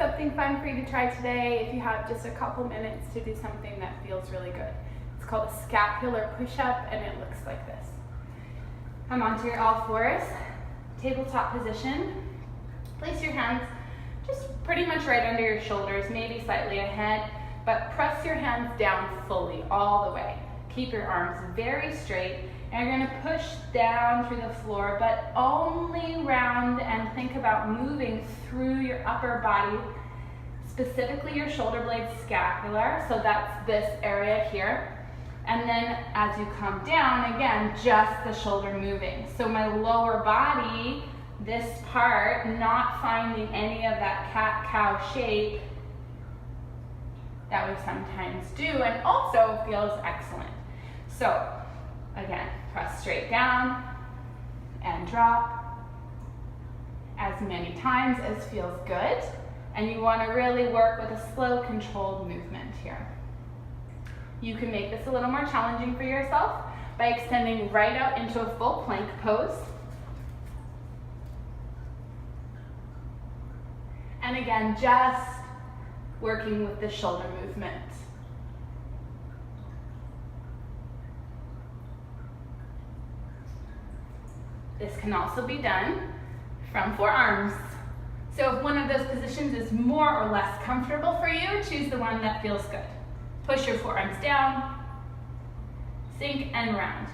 something fun for you to try today if you have just a couple minutes to do something that feels really good. It's called a scapular push-up, and it looks like this. Come onto your all fours, tabletop position. Place your hands just pretty much right under your shoulders, maybe slightly ahead, but press your hands down fully, all the way. Keep your arms very straight, and you're gonna push down through the floor, but only round, and think about moving through your upper body, specifically your shoulder blade scapular, so that's this area here. And then as you come down, again, just the shoulder moving. So my lower body, this part, not finding any of that cat-cow shape that we sometimes do, and also feels excellent. So again, press straight down and drop as many times as feels good. And you want to really work with a slow, controlled movement here. You can make this a little more challenging for yourself by extending right out into a full plank pose. And again, just working with the shoulder movement. This can also be done from forearms. So if one of those positions is more or less comfortable for you, choose the one that feels good. Push your forearms down, sink and round.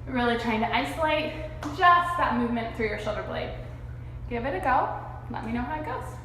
Really trying to isolate just that movement through your shoulder blade. Give it a go. Let me know how it goes.